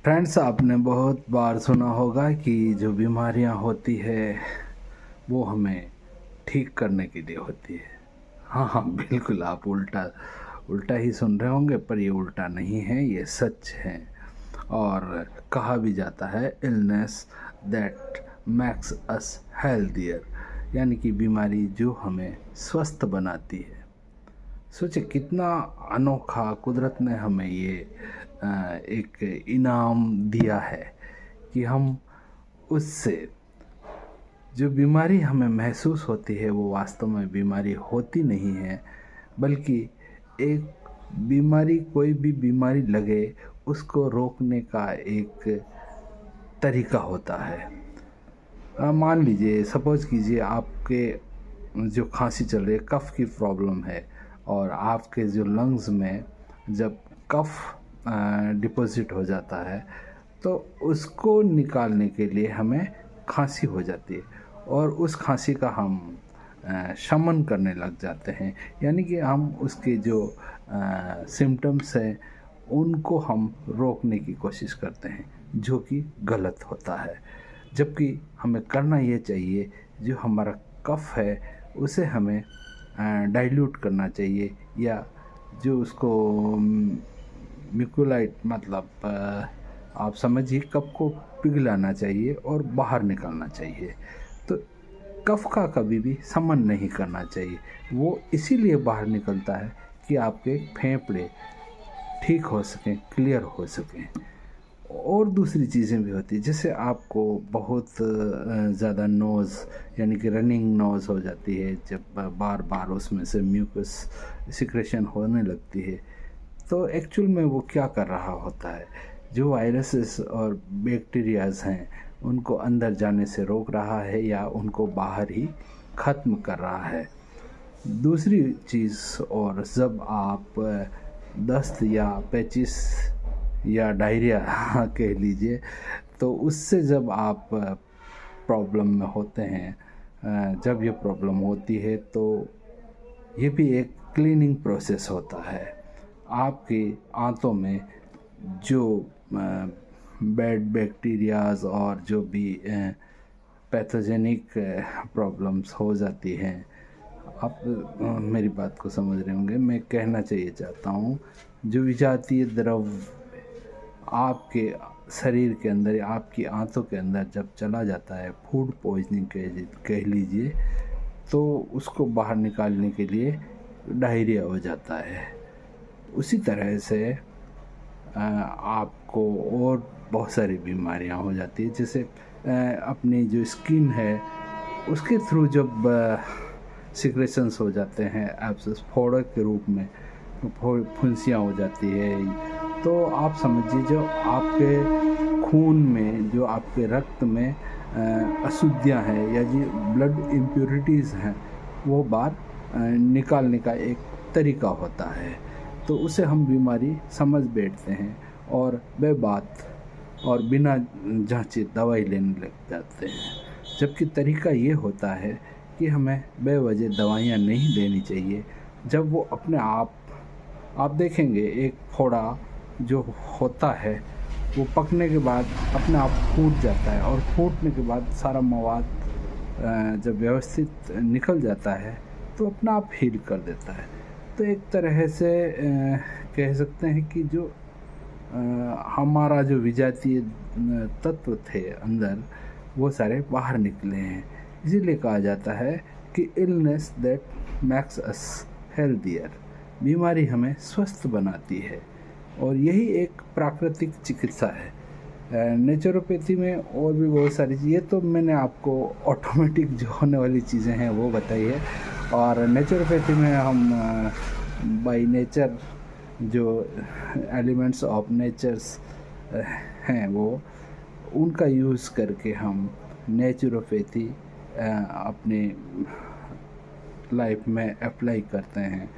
Friends, आपने बहुत बार सुना होगा कि जो बीमारियां होती है वो हमें ठीक करने के लिए होती है। हाँ हाँ, बिल्कुल, आप उल्टा उल्टा ही सुन रहे होंगे, पर ये उल्टा नहीं है, ये सच है। और कहा भी जाता है, illness that max us healthier, यानी कि बीमारी जो हमें स्वस्थ बनाती है। सोचे कितना अनोखा कुदरत ने हमें ये एक इनाम दिया है कि हम उससे जो बीमारी हमें महसूस होती है वो वास्तव में बीमारी होती नहीं है, बल्कि एक बीमारी, कोई भी बीमारी लगे उसको रोकने का एक तरीका होता है। मान लीजिए, सपोज कीजिए, आपके जो खांसी चल रही है, कफ़ की प्रॉब्लम है, और आपके जो लंग्स में जब कफ़ डिपॉजिट हो जाता है तो उसको निकालने के लिए हमें खांसी हो जाती है, और उस खांसी का हम शमन करने लग जाते हैं। यानी कि हम उसके जो सिम्टम्स हैं उनको हम रोकने की कोशिश करते हैं, जो कि गलत होता है। जबकि हमें करना ये चाहिए, जो हमारा कफ है उसे हमें डाइल्यूट करना चाहिए, या जो उसको म्यूकोलाइट, मतलब आप समझिए, कफ को पिघलाना चाहिए और बाहर निकालना चाहिए। तो कफ का कभी भी समन नहीं करना चाहिए। वो इसीलिए बाहर निकलता है कि आपके फेफड़े ठीक हो सकें, क्लियर हो सकें। और दूसरी चीज़ें भी होती है, जैसे आपको बहुत ज़्यादा नोज़, यानी कि रनिंग नोज़ हो जाती है, जब बार बार उसमें से म्यूकस सिक्रेशन होने लगती है, तो एक्चुअल में वो क्या कर रहा होता है, जो वायरसेस और बैक्टीरियाज हैं उनको अंदर जाने से रोक रहा है या उनको बाहर ही ख़त्म कर रहा है। दूसरी चीज़, और जब आप दस्त या पेचिस या डायरिया कह लीजिए, तो उससे जब आप प्रॉब्लम में होते हैं, जब ये प्रॉब्लम होती है तो ये भी एक क्लीनिंग प्रोसेस होता है। आपके आंतों में जो बैड बैक्टीरियाज और जो भी पैथोजेनिक प्रॉब्लम्स हो जाती हैं, आप मेरी बात को समझ रहे होंगे, मैं कहना चाहिए चाहता हूँ, जो विजातीय द्रव आपके शरीर के अंदर या आपकी आंतों के अंदर जब चला जाता है, फूड पॉइजनिंग कह लीजिए, तो उसको बाहर निकालने के लिए डायरिया हो जाता है। उसी तरह से आपको और बहुत सारी बीमारियां हो जाती है, जैसे अपनी जो स्किन है उसके थ्रू जब सिक्रेशंस हो जाते हैं, एब्सेस, फोड़े के रूप में फुंसियाँ हो जाती है, तो आप समझिए जो आपके खून में, जो आपके रक्त में अशुद्धियाँ हैं या जी ब्लड इम्प्योरिटीज़ हैं, वो बाहर निकालने का एक तरीका होता है। तो उसे हम बीमारी समझ बैठते हैं और बेबात और बिना जांचे दवाई लेने लग जाते हैं। जबकि तरीका ये होता है कि हमें बेवजह दवाइयाँ नहीं लेनी चाहिए। जब वो अपने आप देखेंगे, एक फोड़ा जो होता है वो पकने के बाद अपने आप फूट जाता है, और फूटने के बाद सारा मवाद जब व्यवस्थित निकल जाता है तो अपना आप हील कर देता है। तो एक तरह से कह सकते हैं कि जो हमारा जो विजातीय तत्व थे अंदर, वो सारे बाहर निकले हैं। इसीलिए कहा जाता है कि illness that max us healthier, बीमारी हमें स्वस्थ बनाती है, और यही एक प्राकृतिक चिकित्सा है। नेचुरोपैथी में और भी बहुत सारी चीज़ें, तो मैंने आपको ऑटोमेटिक जो होने वाली चीज़ें हैं वो बताई है। और नेचुरोपैथी में हम बाय नेचर जो एलिमेंट्स ऑफ नेचर्स हैं, वो उनका यूज़ करके हम नेचुरोपैथी अपने लाइफ में अप्लाई करते हैं।